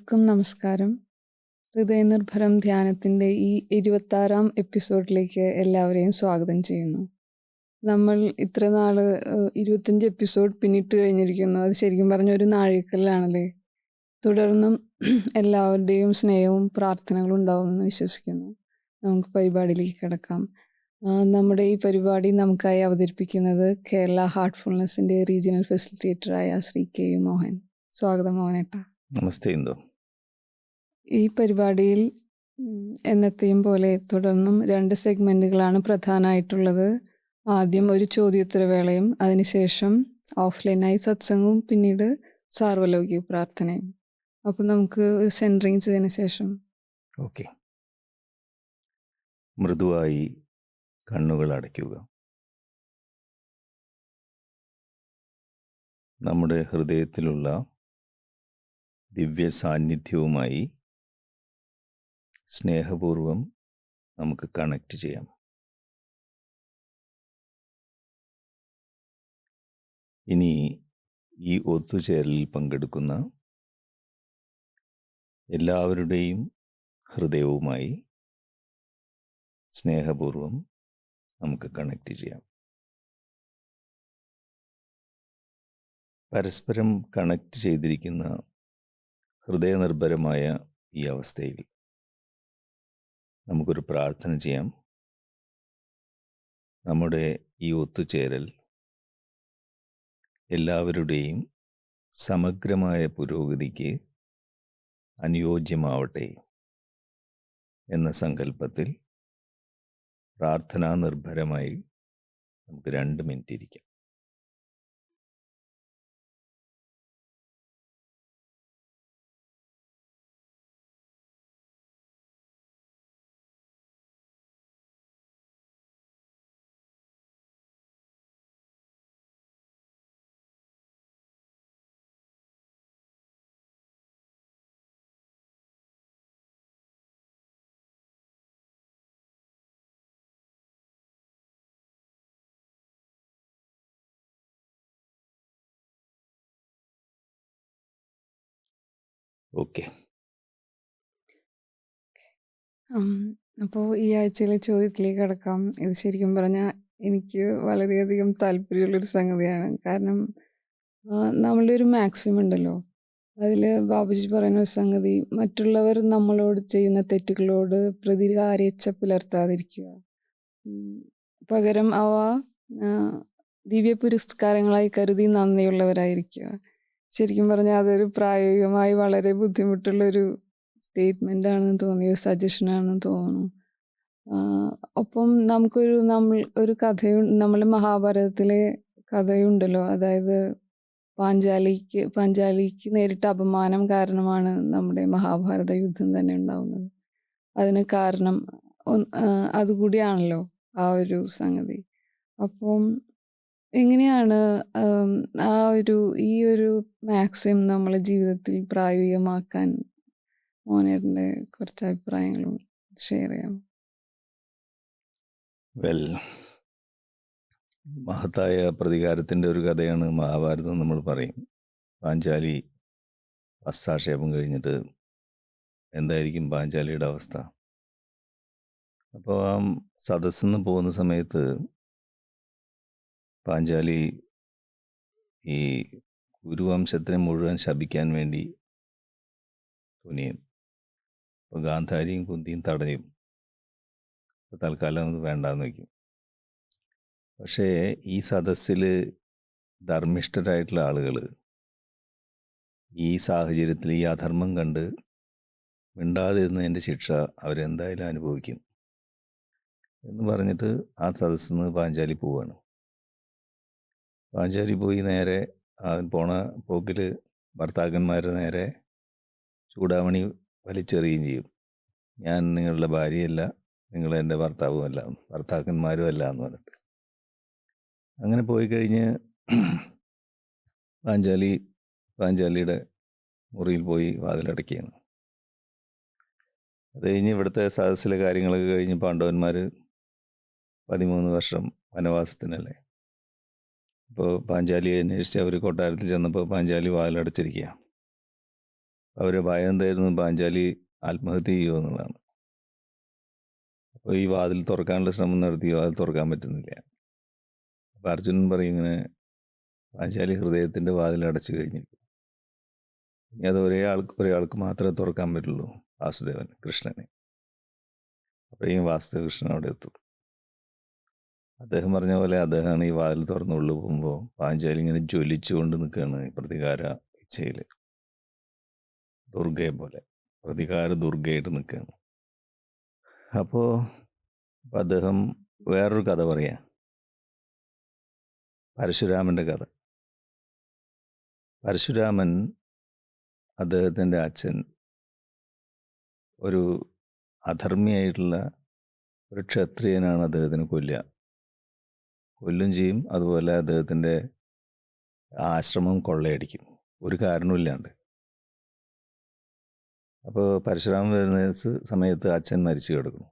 എല്ലാവർക്കും നമസ്കാരം. ഹൃദയനിർഭരം ധ്യാനത്തിൻ്റെ ഈ 26-ാം എപ്പിസോഡിലേക്ക് എല്ലാവരെയും സ്വാഗതം ചെയ്യുന്നു. നമ്മൾ ഇത്ര നാൾ 25 എപ്പിസോഡ് പിന്നിട്ട് കഴിഞ്ഞിരിക്കുന്നു. അത് ശരിക്കും പറഞ്ഞ ഒരു നാഴികക്കല്ലാണല്ലേ. തുടർന്നും എല്ലാവരുടെയും സ്നേഹവും പ്രാർത്ഥനകളും ഉണ്ടാവുമെന്ന് വിശ്വസിക്കുന്നു. നമുക്ക് പരിപാടിയിലേക്ക് കിടക്കാം. നമ്മുടെ ഈ പരിപാടി നമുക്കായി അവതരിപ്പിക്കുന്നത് കേരള ഹാർട്ട്ഫുൾനെസ്സിൻ്റെ റീജിയണൽ ഫെസിലിറ്റേറ്ററായ ശ്രീ കെ യു മോഹൻ. സ്വാഗതം മോഹനേട്ടാ. നമസ്തേ ഇന്ദു. ഈ പരിപാടിയിൽ എന്നത്തെയും പോലെ തുടർന്നും 2 സെഗ്മെൻറ്റുകളാണ് പ്രധാനമായിട്ടുള്ളത്. ആദ്യം ഒരു ചോദ്യോത്തരവേളയും അതിനുശേഷം ഓഫ്ലൈനായി സത്സംഗവും പിന്നീട് സാർവലൗകിക പ്രാർത്ഥനയും. അപ്പം നമുക്ക് ഒരു സെൻറ്ററിങ് ചെയ്തതിന് ശേഷം ഓക്കെ. മൃദുവായി കണ്ണുകൾ അടയ്ക്കുക. നമ്മുടെ ഹൃദയത്തിലുള്ള ദിവ്യ സാന്നിധ്യവുമായി സ്നേഹപൂർവം നമുക്ക് കണക്റ്റ് ചെയ്യാം. ഇനി ഈ ഒത്തുചേരലിൽ പങ്കെടുക്കുന്ന എല്ലാവരുടെയും ഹൃദയവുമായി സ്നേഹപൂർവം നമുക്ക് കണക്റ്റ് ചെയ്യാം. പരസ്പരം കണക്റ്റ് ചെയ്തിരിക്കുന്ന ഹൃദയനിർഭരമായ ഈ അവസ്ഥയിൽ നമുക്കൊരു പ്രാർത്ഥന ചെയ്യാം. നമ്മുടെ ഈ ഒത്തുചേരൽ എല്ലാവരുടെയും സമഗ്രമായ പുരോഗതിക്ക് അനുയോജ്യമാവട്ടെ എന്ന സങ്കല്പത്തിൽ പ്രാർത്ഥനാ നിർഭരമായി നമുക്ക് 2 മിനിറ്റ് ഇരിക്കാം. ഓക്കെ. അപ്പോൾ ഈ ആഴ്ചയിലെ ചോദ്യത്തിലേക്ക് കടക്കാം. ഇത് ശരിക്കും പറഞ്ഞാൽ എനിക്ക് വളരെയധികം താല്പര്യമുള്ളൊരു സംഗതിയാണ്. കാരണം നമ്മളുടെ ഒരു മാക്സിം ഉണ്ടല്ലോ, അതിൽ ബാബുജി പറയുന്ന ഒരു സംഗതി, മറ്റുള്ളവർ നമ്മളോട് ചെയ്യുന്ന തെറ്റുകളോട് പ്രതികാരേച്ഛ പുലർത്താതിരിക്കുക, പകരം അവ ദിവ്യ പുരസ്കാരങ്ങളായി കരുതി നന്ദിയുള്ളവരായിരിക്കുക. ശരിക്കും പറഞ്ഞാൽ അതൊരു പ്രായോഗികമായി വളരെ ബുദ്ധിമുട്ടുള്ളൊരു സ്റ്റേറ്റ്മെൻ്റ് ആണെന്ന് തോന്നി, ഒരു സജഷനാണെന്ന് തോന്നുന്നു. ഒപ്പം നമ്മൾ ഒരു നമ്മളെ മഹാഭാരതത്തിലെ കഥയുണ്ടല്ലോ, അതായത് പാഞ്ചാലിക്ക് നേരിട്ട അപമാനം കാരണമാണ് നമ്മുടെ മഹാഭാരത യുദ്ധം തന്നെ ഉണ്ടാവുന്നത്. അതിന് കാരണം അതുകൂടിയാണല്ലോ ആ ഒരു സംഗതി. അപ്പം എങ്ങനെയാണ് ഈ ഒരു മാക്സിം നമ്മളെ ജീവിതത്തിൽ പ്രായോഗികമാക്കാൻ മോനേട്ടൻ്റെ കുറച്ച് അഭിപ്രായങ്ങളും ഷെയർ ചെയ്യാം. മഹത്തായ പ്രതികാരത്തിൻ്റെ ഒരു കഥയാണ് മഹാഭാരതം. നമ്മൾ പറയും പാഞ്ചാലി ഹസ്താക്ഷേപം കഴിഞ്ഞിട്ട് എന്തായിരിക്കും പാഞ്ചാലിയുടെ അവസ്ഥ. അപ്പോൾ ആ സദസ്സിൽ നിന്ന് പോകുന്ന സമയത്ത് പാഞ്ചാലി ഈ കുരുവംശത്തിനെ മുഴുവൻ ശപിക്കാൻ വേണ്ടി തുനിയും. അപ്പോൾ ഗാന്ധാരിയും കുന്തിയും തടയും. തൽക്കാലം അത് വേണ്ടാന്ന് വയ്ക്കും. പക്ഷേ ഈ സദസ്സിൽ ധർമ്മിഷ്ഠരായിട്ടുള്ള ആളുകൾ ഈ സാഹചര്യത്തിൽ ഈ അധർമ്മം കണ്ട് മിണ്ടാതിരുന്നതിൻ്റെ ശിക്ഷ അവരെന്തായാലും അനുഭവിക്കും എന്ന് പറഞ്ഞിട്ട് ആ സദസ്സിൽ നിന്ന് പാഞ്ചാലി പോവാണ്. പാഞ്ചാലി പോയി നേരെ പോണ പോക്കിൽ ഭർത്താക്കന്മാരുടെ നേരെ ചൂടാമണി വലിച്ചെറിയുകയും ചെയ്യും. ഞാൻ നിങ്ങളുടെ ഭാര്യയല്ല, നിങ്ങൾ എൻ്റെ ഭർത്താവുമല്ല, ഭർത്താക്കന്മാരും അല്ല എന്ന് പറഞ്ഞിട്ട്. അങ്ങനെ പോയി കഴിഞ്ഞ് പാഞ്ചാലിയുടെ മുറിയിൽ പോയി വാതിലടയ്ക്കുകയാണ്. അത് കഴിഞ്ഞ് ഇവിടുത്തെ സദസ്സിലെ കാര്യങ്ങളൊക്കെ കഴിഞ്ഞ് പാണ്ഡവന്മാർ 13 വർഷം വനവാസത്തിനല്ലേ. അപ്പോൾ പാഞ്ചാലിയെ അന്വേഷിച്ച് അവർ കൊട്ടാരത്തിൽ ചെന്നപ്പോൾ പാഞ്ചാലി വാതിലടച്ചിരിക്കുക. അവരെ ഭയം എന്തായിരുന്നു? പാഞ്ചാലി ആത്മഹത്യ ചെയ്യുമോ എന്നുള്ളതാണ്. അപ്പോൾ ഈ വാതിൽ തുറക്കാനുള്ള ശ്രമം നടത്തി, വാതിൽ തുറക്കാൻ പറ്റുന്നില്ല. അപ്പോൾ അർജുനൻ പറയും ഇങ്ങനെ, പാഞ്ചാലി ഹൃദയത്തിൻ്റെ വാതിൽ അടച്ചു കഴിഞ്ഞിരിക്കും. ഇനി അത് ഒരാൾക്ക് മാത്രമേ തുറക്കാൻ പറ്റുള്ളൂ, വാസുദേവൻ, കൃഷ്ണനെ. അപ്പോഴേക്കും വാസുദേവകൃഷ്ണൻ അവിടെ എത്തും. അദ്ദേഹം പറഞ്ഞ പോലെ അദ്ദേഹമാണ് ഈ വാതിൽ തുറന്നുള്ളു പോകുമ്പോൾ പാഞ്ചാലി ഇങ്ങനെ ജ്വലിച്ചുകൊണ്ട് നിൽക്കുകയാണ് പ്രതികാര ഇച്ഛയിൽ, ദുർഗയെ പോലെ, പ്രതികാര ദുർഗയായിട്ട് നിൽക്കുകയാണ്. അപ്പോൾ അദ്ദേഹം വേറൊരു കഥ പറയാം, പരശുരാമൻ്റെ കഥ. പരശുരാമൻ, അദ്ദേഹത്തിൻ്റെ അച്ഛൻ ഒരു അധർമ്മിയായിട്ടുള്ള ഒരു ക്ഷത്രിയനാണ് അദ്ദേഹത്തിന് കൊല്ലും ചെയ്യും. അതുപോലെ അദ്ദേഹത്തിൻ്റെ ആശ്രമം കൊള്ളയടിക്കും, ഒരു കാരണമില്ലാണ്ട്. അപ്പോൾ പരശുരാമൻ വരുന്ന സമയത്ത് അച്ഛൻ മരിച്ചു കിടക്കുന്നു,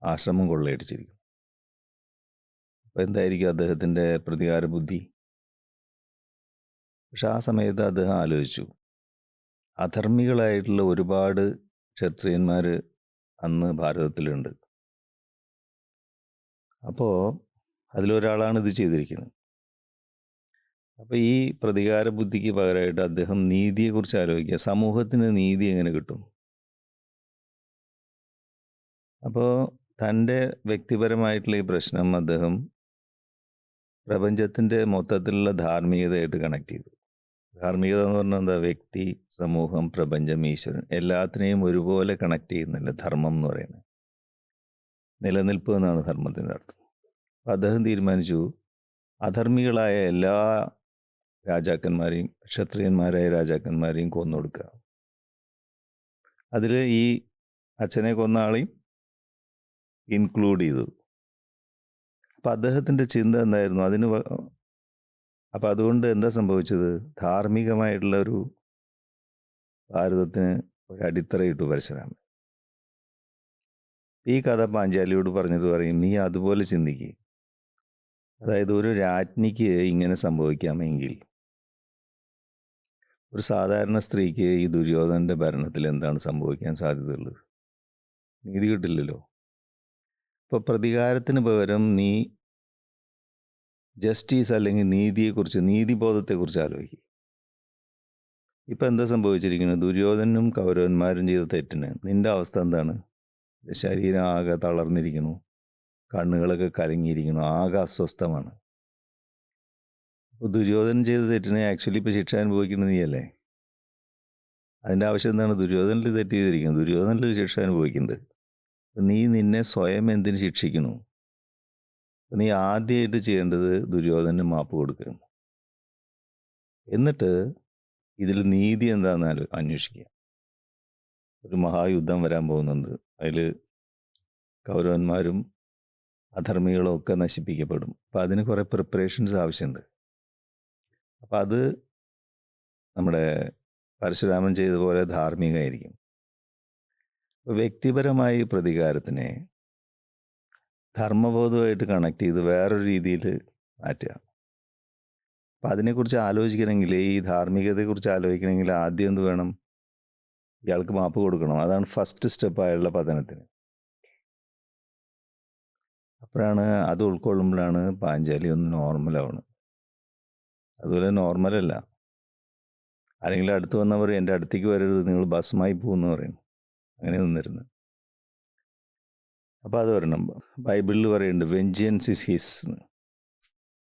ആശ്രമം കൊള്ളയടിച്ചിരിക്കും. അപ്പോൾ എന്തായിരിക്കും അദ്ദേഹത്തിൻ്റെ പ്രതികാര ബുദ്ധി? പക്ഷെ ആ സമയത്ത് അദ്ദേഹം ആലോചിച്ചു, അധർമ്മികളായിട്ടുള്ള ഒരുപാട് ക്ഷത്രിയന്മാർ അന്ന് ഭാരതത്തിലുണ്ട്. അപ്പോൾ അതിലൊരാളാണ് ഇത് ചെയ്തിരിക്കുന്നത്. അപ്പോൾ ഈ പ്രതികാര ബുദ്ധിക്ക് പകരമായിട്ട് അദ്ദേഹം നീതിയെക്കുറിച്ച് ആലോചിക്കുക, സമൂഹത്തിന് നീതി എങ്ങനെ കിട്ടും? അപ്പോൾ തൻ്റെ വ്യക്തിപരമായിട്ടുള്ള ഈ പ്രശ്നം അദ്ദേഹം പ്രപഞ്ചത്തിൻ്റെ മൊത്തത്തിലുള്ള ധാർമ്മികതയായിട്ട് കണക്ട് ചെയ്തു. ധാർമ്മികത എന്ന് പറഞ്ഞാൽ എന്താ? വ്യക്തി, സമൂഹം, പ്രപഞ്ചം, ഈശ്വരൻ എല്ലാത്തിനെയും ഒരുപോലെ കണക്ട് ചെയ്യുന്നില്ല ധർമ്മം എന്ന് പറയുന്നത്. നിലനിൽപ്പ് എന്നാണ് ധർമ്മത്തിൻ്റെ അർത്ഥം. അപ്പം അദ്ദേഹം തീരുമാനിച്ചു, അധർമ്മികളായ എല്ലാ രാജാക്കന്മാരെയും, ക്ഷത്രിയന്മാരായ രാജാക്കന്മാരെയും കൊന്നൊടുക്കുക. അതിൽ ഈ അച്ഛനെ കൊന്ന ആളെയും ഇൻക്ലൂഡ് ചെയ്തു. അപ്പം അദ്ദേഹത്തിൻ്റെ ചിന്ത എന്തായിരുന്നു? അപ്പം അതുകൊണ്ട് എന്താ സംഭവിച്ചത്? ധാർമ്മികമായിട്ടുള്ള ഒരു ഭാരതത്തിന് ഒരു അടിത്തറയിട്ടു പരശുരാമൻ. ഈ കഥ പാഞ്ചാലിയോട് പറഞ്ഞിട്ട് പറയും, നീ അതുപോലെ ചിന്തിക്കുക. അതായത് ഒരു രാജ്ഞിക്ക് ഇങ്ങനെ സംഭവിക്കാമെങ്കിൽ ഒരു സാധാരണ സ്ത്രീക്ക് ഈ ദുര്യോധനൻ്റെ ഭരണത്തിൽ എന്താണ് സംഭവിക്കാൻ സാധ്യതയുള്ളത്? നീതി കിട്ടില്ലല്ലോ. ഇപ്പോൾ പ്രതികാരത്തിന് പകരം നീ ജസ്റ്റിസ് അല്ലെങ്കിൽ നീതിയെക്കുറിച്ച്, നീതിബോധത്തെക്കുറിച്ച് ആലോചിക്കുക. ഇപ്പം എന്താ സംഭവിച്ചിരിക്കുന്നത്? ദുര്യോധനും കൗരവന്മാരും ചെയ്ത തെറ്റിന് നിൻ്റെ അവസ്ഥ എന്താണ്? ശരീരം ആകെ തളർന്നിരിക്കുന്നു, കണ്ണുകളൊക്കെ കലങ്ങിയിരിക്കുന്നു, ആകെ അസ്വസ്ഥമാണ്. അപ്പോൾ ദുര്യോധനൻ ചെയ്ത തെറ്റിന് ആക്ച്വലി ഇപ്പോൾ ശിക്ഷ അനുഭവിക്കുന്നത് നീയല്ലേ. അതിൻ്റെ ആവശ്യം എന്താണ്? ദുര്യോധനിൽ തെറ്റ് ചെയ്തിരിക്കുന്നത്, ദുര്യോധനിൽ ശിക്ഷ അനുഭവിക്കുന്നത്. നീ നിന്നെ സ്വയം എന്തിന് ശിക്ഷിക്കുന്നു? നീ ആദ്യമായിട്ട് ചെയ്യേണ്ടത് ദുര്യോധനന് മാപ്പ് കൊടുക്കുക, എന്നിട്ട് ഇതിൽ നീതി എന്താണെന്ന് അന്വേഷിക്കുക. ഒരു മഹായുദ്ധം വരാൻ പോകുന്നുണ്ട്, അതിൽ കൗരവന്മാരും അധർമ്മികളും ഒക്കെ നശിപ്പിക്കപ്പെടും. അപ്പം അതിന് കുറേ പ്രിപ്പറേഷൻസ് ആവശ്യമുണ്ട്. അപ്പം അത് നമ്മുടെ പരശുരാമൻ ചെയ്ത പോലെ ധാർമ്മികമായിരിക്കും. വ്യക്തിപരമായി പ്രതികാരത്തിനെ ധർമ്മബോധമായിട്ട് കണക്ട് ചെയ്ത് വേറൊരു രീതിയിൽ മാറ്റുക. അപ്പം അതിനെക്കുറിച്ച് ആലോചിക്കണമെങ്കിൽ, ഈ ധാർമ്മികതയെക്കുറിച്ച് ആലോചിക്കണമെങ്കിൽ ആദ്യം എന്ത് വേണം? ഇയാൾക്ക് മാപ്പ് കൊടുക്കണം. അതാണ് ഫസ്റ്റ് സ്റ്റെപ്പ് അയാളുടെ പതനത്തിന്. അപ്പോഴാണ് അത് ഉൾക്കൊള്ളുമ്പോഴാണ് പാഞ്ചാലി ഒന്ന് നോർമലാവുന്നത്. അതുപോലെ നോർമലല്ല. ആരെങ്കിലും അടുത്ത് വന്നവർ എൻ്റെ അടുത്തേക്ക് വരരുത്, നിങ്ങൾ ഭസ്മായി പോകുമെന്ന് പറയും. അങ്ങനെ നിന്നിരുന്നു. അപ്പോൾ അത് വരണം. ബൈബിളിൽ പറയുന്നുണ്ട്, വെഞ്ചിയൻസ് ഇസ് ഹിസ്.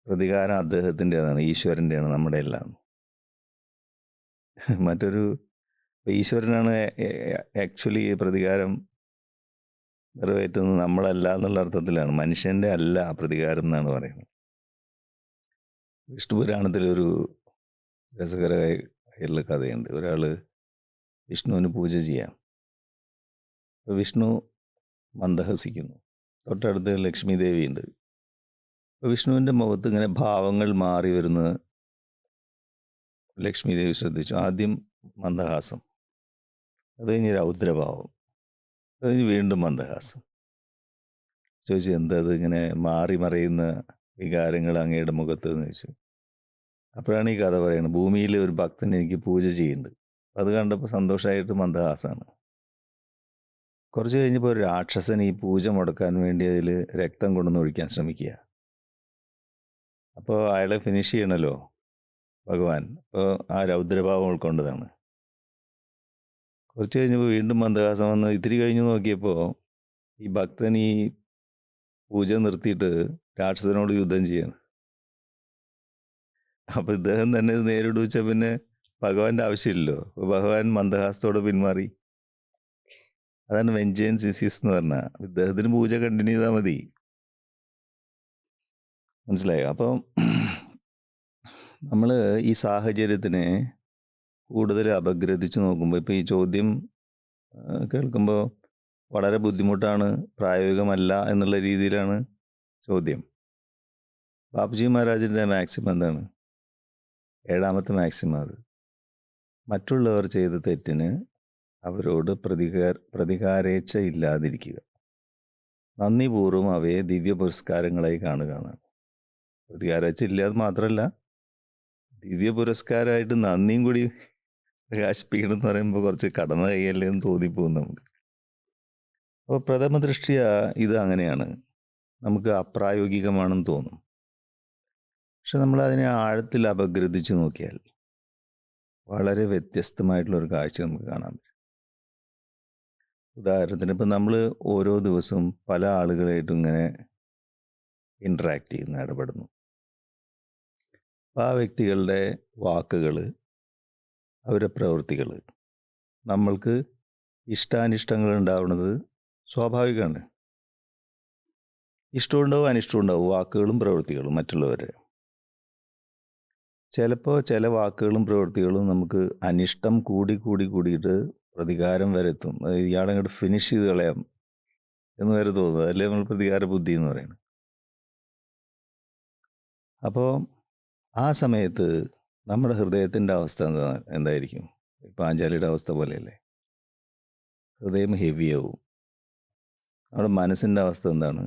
പ്രതികാരം അദ്ദേഹത്തിൻ്റെതാണ്, ഈശ്വരൻ്റെയാണ്, നമ്മുടെ എല്ലാം. മറ്റൊരു ഈശ്വരനാണ് ആക്ച്വലി പ്രതികാരം നിറവേറ്റുന്നത്, നമ്മളല്ല എന്നുള്ള അർത്ഥത്തിലാണ്. മനുഷ്യൻ്റെ അല്ല പ്രതികാരം എന്നാണ് പറയുന്നത്. വിഷ്ണു പുരാണത്തിലൊരു രസകരമായിട്ടുള്ള കഥയുണ്ട്. ഒരാൾ വിഷ്ണുവിന് പൂജ ചെയ്യാം. അപ്പോൾ വിഷ്ണു മന്ദഹസിക്കുന്നു. തൊട്ടടുത്ത് ലക്ഷ്മി ദേവിയുണ്ട്. അപ്പോൾ വിഷ്ണുവിൻ്റെ മുഖത്ത് ഇങ്ങനെ ഭാവങ്ങൾ മാറി വരുന്നത് ലക്ഷ്മി ദേവി ശ്രദ്ധിച്ചു. ആദ്യം മന്ദഹാസം, അത് കഴിഞ്ഞ് രൗദ്രഭാവം, അത് കഴിഞ്ഞ് വീണ്ടും മന്ദഹാസം. ചോദിച്ചു, എന്താ അത് ഇങ്ങനെ മാറി മറയുന്ന വികാരങ്ങൾ അങ്ങയുടെ മുഖത്ത് എന്ന് ചോദിച്ചു. അപ്പോഴാണ് ഈ കഥ പറയുന്നത്, ഭൂമിയിൽ ഒരു ഭക്തൻ എനിക്ക് പൂജ ചെയ്യുന്നുണ്ട്. അത് കണ്ടപ്പോൾ സന്തോഷമായിട്ട് മന്ദഹാസമാണ്. കുറച്ച് കഴിഞ്ഞപ്പോൾ ഒരു രാക്ഷസൻ ഈ പൂജ മുടക്കാൻ വേണ്ടി അതിൽ രക്തം കൊണ്ടുവന്ന് ഒഴിക്കാൻ ശ്രമിക്കുക. അപ്പോൾ അയാളെ ഫിനിഷ് ചെയ്യണമല്ലോ ഭഗവാൻ. അപ്പോൾ ആ രൗദ്രഭാവം ഉൾക്കൊണ്ടതാണ്. കുറച്ച് കഴിഞ്ഞപ്പോൾ വീണ്ടും മന്ദഹാസം വന്ന് ഇത്തിരി കഴിഞ്ഞ് നോക്കിയപ്പോൾ ഈ ഭക്തൻ ഈ പൂജ നിർത്തിയിട്ട് രാക്ഷസനോട് യുദ്ധം ചെയ്യാണ്. അപ്പോൾ ഇദ്ദേഹം തന്നെ ഇത് നേരിടുവെച്ച പിന്നെ ഭഗവാന്റെ ആവശ്യമില്ലല്ലോ. അപ്പോൾ ഭഗവാൻ മന്ദഹാസത്തോടെ പിന്മാറി. അതാണ് വെഞ്ചൻസ് ഇസിസ് എന്ന് പറഞ്ഞാൽ. ഇദ്ദേഹത്തിന് പൂജ കണ്ടിന്യൂ ചെയ്താൽ മതി. മനസ്സിലായോ? അപ്പം നമ്മൾ ഈ സാഹചര്യത്തിനെ കൂടുതൽ അപഗ്രഥിച്ച് നോക്കുമ്പോൾ ഇപ്പോൾ ഈ ചോദ്യം കേൾക്കുമ്പോൾ വളരെ ബുദ്ധിമുട്ടാണ്, പ്രായോഗികമല്ല എന്നുള്ള രീതിയിലാണ് ചോദ്യം. ബാപ്പുജി മഹാരാജിൻ്റെ മാക്സിമം എന്താണ്? 7ാമത്തെ മാക്സിമം അത്. മറ്റുള്ളവർ ചെയ്ത തെറ്റിന് അവരോട് പ്രതികാരേച്ഛ ഇല്ലാതിരിക്കുക, നന്ദിപൂർവ്വം അവയെ ദിവ്യ പുരസ്കാരങ്ങളായി കാണുക എന്നാണ്. പ്രതികാരേച്ഛ ഇല്ലാതെ മാത്രമല്ല, ദിവ്യ പുരസ്കാരമായിട്ട് നന്ദിയും കൂടി പ്രകാശിപ്പിക്കണം എന്ന് പറയുമ്പോൾ കുറച്ച് കടന്ന കൈയല്ലേ എന്ന് തോന്നിപ്പോകും നമുക്ക്. അപ്പോൾ പ്രഥമ ദൃഷ്ടിയ ഇത് അങ്ങനെയാണ്, നമുക്ക് അപ്രായോഗികമാണെന്ന് തോന്നും. പക്ഷെ നമ്മൾ അതിനെ ആഴത്തിൽ അപഗ്രഥിച്ച് നോക്കിയാൽ വളരെ വ്യത്യസ്തമായിട്ടുള്ളൊരു കാഴ്ച നമുക്ക് കാണാൻ പറ്റും. ഉദാഹരണത്തിന് ഇപ്പം നമ്മൾ ഓരോ ദിവസവും പല ആളുകളായിട്ടും ഇങ്ങനെ ഇൻട്രാക്ട് ചെയ്യുന്നു, ഇടപെടുന്നു. അപ്പോൾ ആ വ്യക്തികളുടെ വാക്കുകൾ, അവരുടെ പ്രവൃത്തികൾ, നമ്മൾക്ക് ഇഷ്ടാനിഷ്ടങ്ങൾ ഉണ്ടാവുന്നത് സ്വാഭാവികമാണ്. ഇഷ്ടമുണ്ടാവും അനിഷ്ടമുണ്ടാവും, വാക്കുകളും പ്രവൃത്തികളും മറ്റുള്ളവരെ. ചിലപ്പോൾ ചില വാക്കുകളും പ്രവൃത്തികളും നമുക്ക് അനിഷ്ടം കൂടിയിട്ട് പ്രതികാരം വരെ എത്തും. ഇയാളെ അങ്ങോട്ട് ഫിനിഷ് ചെയ്ത് കളയാം എന്ന് വരെ തോന്നുന്നത്. അതല്ലേ നമ്മൾ പ്രതികാര ബുദ്ധി എന്ന് പറയുന്നത്. അപ്പോൾ ആ സമയത്ത് നമ്മുടെ ഹൃദയത്തിൻ്റെ അവസ്ഥ എന്തായിരിക്കും? പാഞ്ചാലിയുടെ അവസ്ഥ പോലെയല്ലേ? ഹൃദയം ഹെവിയാവും. നമ്മുടെ മനസ്സിൻ്റെ അവസ്ഥ എന്താണ്?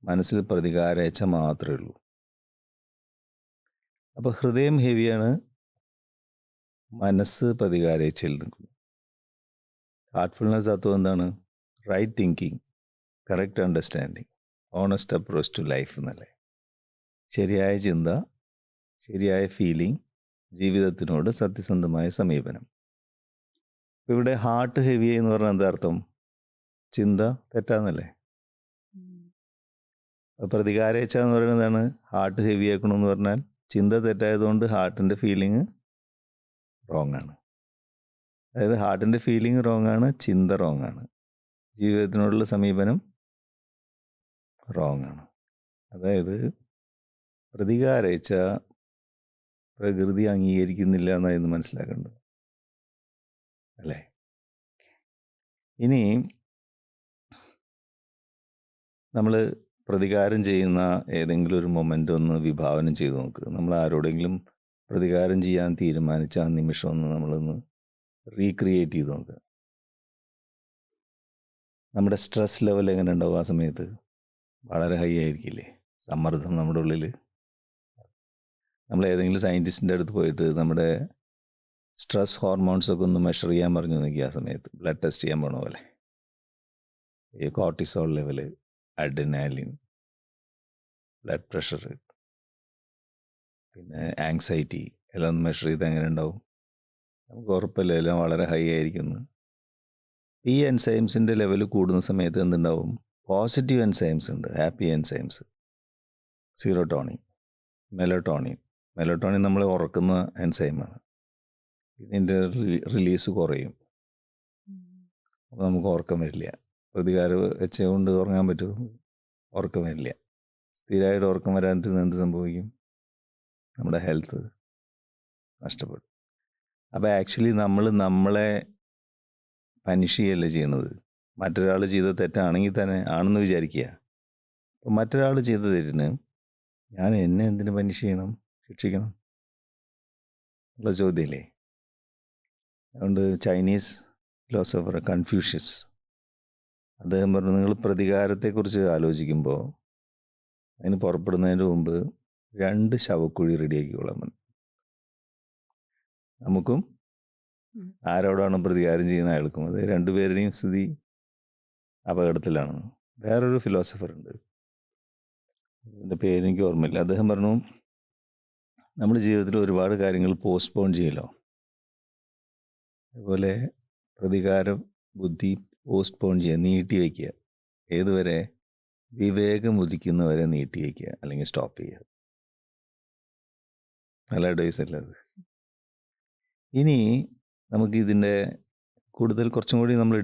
മനസ്സിൽ പ്രതികാരേച്ഛ മാത്രമേ ഉള്ളൂ. അപ്പോൾ ഹൃദയം ഹെവിയാണ്, മനസ്സ് പ്രതികാരേച്ഛയിൽ നിൽക്കുന്നു. ഹാർട്ട്ഫുൾനെസ് തത്വം എന്താണ്? Right thinking, correct understanding, honest approach to life എന്നല്ലേ. ശരിയായ ചിന്ത, ശരിയായ ഫീലിംഗ്, ജീവിതത്തിനോട് സത്യസന്ധമായ സമീപനം. ഇവിടെ ഹാർട്ട് ഹെവി എന്ന് പറഞ്ഞാൽ എന്താ അർത്ഥം? ചിന്ത തെറ്റാന്നല്ലേ. പ്രതികാരേച്ഛ എന്ന് പറയുന്നതാണ് ഹാർട്ട് ഹെവി ആക്കണമെന്ന് പറഞ്ഞാൽ ചിന്ത തെറ്റായതുകൊണ്ട് ഹാർട്ടിൻ്റെ ഫീലിംഗ് റോങ് ആണ്. അതായത് ഹാർട്ടിൻ്റെ ഫീലിംഗ് റോങ് ആണ്, ചിന്ത റോങ് ആണ്, ജീവിതത്തിനോടുള്ള സമീപനം റോങ് ആണ്. അതായത് പ്രതികാരേച്ഛ പ്രകൃതി അംഗീകരിക്കുന്നില്ല എന്നായിരുന്നു മനസ്സിലാക്കേണ്ടത് അല്ലേ. ഇനി നമ്മൾ പ്രതികാരം ചെയ്യുന്ന ഏതെങ്കിലും ഒരു മൊമെൻ്റ് ഒന്ന് വിഭാവനം ചെയ്ത് നോക്കുക. നമ്മൾ ആരോടെങ്കിലും പ്രതികാരം ചെയ്യാൻ തീരുമാനിച്ച ആ നിമിഷം ഒന്ന് നമ്മളൊന്ന് റീക്രിയേറ്റ് ചെയ്ത് നോക്കുക. നമ്മുടെ സ്ട്രെസ് ലെവൽ എങ്ങനെ ഉണ്ടാവും ആ സമയത്ത്? വളരെ ഹൈ ആയിരിക്കില്ലേ? സമ്മർദ്ദം നമ്മുടെ ഉള്ളിൽ. നമ്മൾ ഏതെങ്കിലും സയൻറ്റിസ്റ്റിൻ്റെ അടുത്ത് പോയിട്ട് നമ്മുടെ സ്ട്രെസ് ഹോർമോൺസൊക്കെ ഒന്ന് മെഷർ ചെയ്യാൻ പറഞ്ഞു നോക്കി. ആ സമയത്ത് ബ്ലഡ് ടെസ്റ്റ് ചെയ്യാൻ പോണ പോലെ ഈ cortisol level, adrenaline, blood pressure, പിന്നെ ആങ്സൈറ്റി എല്ലാം ഒന്ന് മെഷർ ചെയ്ത് എങ്ങനെ ഉണ്ടാവും? നമുക്ക് ഉറപ്പല്ലേ എല്ലാം വളരെ ഹൈ ആയിരിക്കുന്നു. ഈ എൻസൈംസിൻ്റെ ലെവൽ കൂടുന്ന സമയത്ത് എന്തുണ്ടാവും? പോസിറ്റീവ് എൻസൈംസ് ഉണ്ട്, happy enzymes, serotonin, melatonin. Melatonin നമ്മളെ ഉറക്കുന്ന എൻസൈമാണ്. ഇതിൻ്റെ റിലീസ് കുറയും. അപ്പോൾ നമുക്ക് ഉറക്കം വരില്ല. പ്രതികാരം വെച്ചുകൊണ്ട് ഉറങ്ങാൻ പറ്റുമോ? ഉറക്കം വരില്ല. സ്ഥിരമായിട്ട് ഉറക്കം വരാണ്ടിരുന്ന് എന്ത് സംഭവിക്കും? നമ്മുടെ ഹെൽത്ത് നഷ്ടപ്പെടും. അപ്പോൾ ആക്ച്വലി നമ്മളെ പനിഷ് ചെയ്യല്ലേ ചെയ്യണത്. മറ്റൊരാൾ ചെയ്ത തെറ്റാണെങ്കിൽ തന്നെ ആണെന്ന് വിചാരിക്കുക. അപ്പോൾ മറ്റൊരാൾ ചെയ്ത തെറ്റിന് ഞാൻ എന്നെ എന്തിനു പനിഷ് ചെയ്യണം, ശിക്ഷിക്കണം ഉള്ള ചോദ്യമല്ലേ. അതുകൊണ്ട് ചൈനീസ് ഫിലോസഫർ കൺഫ്യൂഷ്യസ് അദ്ദേഹം പറഞ്ഞു, നിങ്ങൾ പ്രതികാരത്തെക്കുറിച്ച് ആലോചിക്കുമ്പോൾ അതിന് പുറപ്പെടുന്നതിന് മുമ്പ് 2 ശവക്കുഴി റെഡിയാക്കിക്കൊള്ളാൻ മതി. നമുക്കും ഉം. ആരോടാണ് പ്രതികാരം ചെയ്യുന്ന അയാൾക്കും അത് രണ്ടുപേരുടെയും സ്ഥിതി അപകടത്തിലാണ്. വേറൊരു ഫിലോസഫർ ഉണ്ട്, അതിൻ്റെ പേരെനിക്ക് ഓർമ്മയില്ല. അദ്ദേഹം പറഞ്ഞു, നമ്മുടെ ജീവിതത്തിൽ ഒരുപാട് കാര്യങ്ങൾ പോസ്റ്റ്പോൺ ചെയ്യലോ, അതുപോലെ പ്രതികാരം ബുദ്ധി പോസ്റ്റ്പോൺ ചെയ്യുക, നീട്ടി വയ്ക്കുക. ഏതുവരെ? വിവേകം ഉദിക്കുന്നവരെ നീട്ടി വയ്ക്കുക, അല്ലെങ്കിൽ സ്റ്റോപ്പ് ചെയ്യുക. നല്ല അഡ്വൈസ് അല്ലേ അത്? ഇനി നമുക്ക് ഇതിൻ്റെ കൂടുതൽ കുറച്ചും കൂടി നമ്മൾ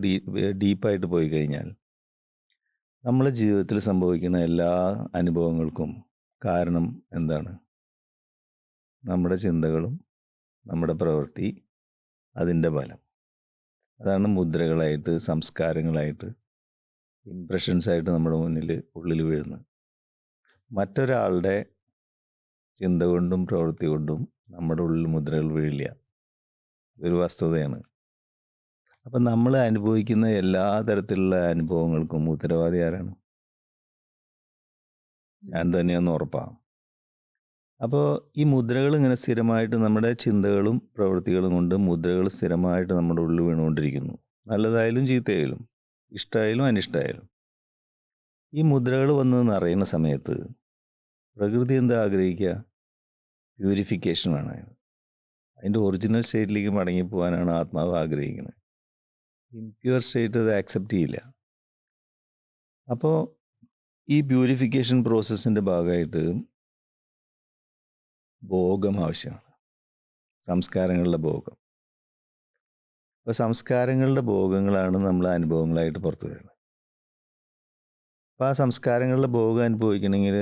ഡീപ്പായിട്ട് പോയി കഴിഞ്ഞാൽ നമ്മുടെ ജീവിതത്തിൽ സംഭവിക്കുന്ന എല്ലാ അനുഭവങ്ങൾക്കും കാരണം എന്താണ്? നമ്മുടെ ചിന്തകളും നമ്മുടെ പ്രവൃത്തി, അതിൻ്റെ ഫലം. അതാണ് മുദ്രകളായിട്ട്, സംസ്കാരങ്ങളായിട്ട്, ഇംപ്രഷൻസായിട്ട് നമ്മുടെ ഉള്ളിൽ വീഴുന്നത്. മറ്റൊരാളുടെ ചിന്ത കൊണ്ടും പ്രവൃത്തി കൊണ്ടും നമ്മുടെ ഉള്ളിൽ മുദ്രകൾ വീഴില്ല. ഇതൊരു വസ്തുതയാണ്. അപ്പം നമ്മൾ അനുഭവിക്കുന്ന എല്ലാ തരത്തിലുള്ള അനുഭവങ്ങൾക്കും ഉത്തരവാദി ആരാണ്? ഞാൻ തന്നെയെന്ന് ഉറപ്പാണ്. അപ്പോൾ ഈ മുദ്രകൾ ഇങ്ങനെ സ്ഥിരമായിട്ട് നമ്മുടെ ചിന്തകളും പ്രവൃത്തികളും കൊണ്ട് മുദ്രകൾ സ്ഥിരമായിട്ട് നമ്മുടെ ഉള്ളിൽ വീണുകൊണ്ടിരിക്കുന്നു. നല്ലതായാലും ചീത്തയായാലും, ഇഷ്ടമായാലും അനിഷ്ടമായാലും. ഈ മുദ്രകൾ വന്ന് നിറയുന്ന സമയത്ത് പ്രകൃതി എന്താ ആഗ്രഹിക്കുക? പ്യൂരിഫിക്കേഷൻ വേണം. അതിൻ്റെ ഒറിജിനൽ സ്റ്റേറ്റിലേക്ക് മടങ്ങിപ്പോകാനാണ് ആത്മാവ് ആഗ്രഹിക്കുന്നത്. ഇംപ്യൂർ സ്റ്റേറ്റ് അത് ആക്സെപ്റ്റ് ചെയ്യില്ല. അപ്പോൾ ഈ പ്യൂരിഫിക്കേഷൻ പ്രോസസ്സിൻ്റെ ഭാഗമായിട്ട് ഭോഗം ആവശ്യമാണ്, സംസ്കാരങ്ങളുടെ ഭോഗം. അപ്പോൾ സംസ്കാരങ്ങളുടെ ഭോഗങ്ങളാണ് നമ്മൾ അനുഭവങ്ങളായിട്ട് പുറത്തു വരുന്നത്. അപ്പോൾ ആ സംസ്കാരങ്ങളുടെ ഭോഗം അനുഭവിക്കണമെങ്കിൽ